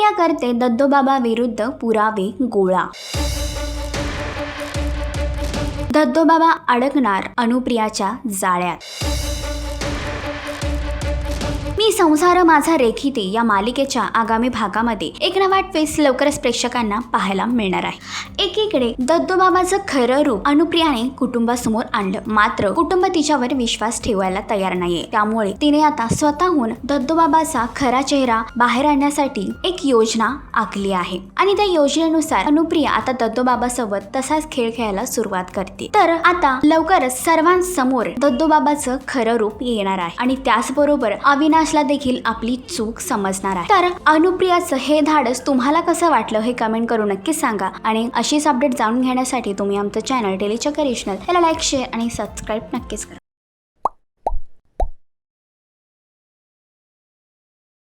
अनुप्रिया करते दत्तोबाबा विरुद्ध पुरावे गोळा। दत्तोबाबा अडकणार अनुप्रियाच्या जाळ्यात। मी संसार माझा रेखिते या मालिकेच्या आगामी भागामध्ये एक नवा ट्विस्ट लवकरच प्रेक्षकांना पाहायला मिळणार आहे। एकीकडे दत्तोबाबाचं खरं रूप अनुप्रियाने कुटुंबासमोर आणलं, मात्र कुटुंब तिच्यावर विश्वास ठेवायला तयार नाहीये। त्यामुळे तिने आता स्वतःहून दत्तोबाबाचा खरा चेहरा बाहेर आणण्यासाठी एक योजना आखली आहे आणि त्या योजनेनुसार अनुप्रिया आता दत्तोबाबासोबत तसाच खेळ खेळायला सुरुवात करते। तर आता लवकरच सर्वांसमोर दत्तोबाबाचं खरं रूप येणार आहे आणि त्याचबरोबर अविनाशला देखील आपली चूक समजणार आहे। तर अनुप्रियाचं हे धाडस तुम्हाला कसं वाटलं हे कमेंट करून नक्कीच सांगा आणि अशीच अपडेट जाणून घेण्यासाठी तुम्ही आमचं चॅनल डेली चक्कर याला लाईक, शेअर आणि सबस्क्राईब नक्कीच करा।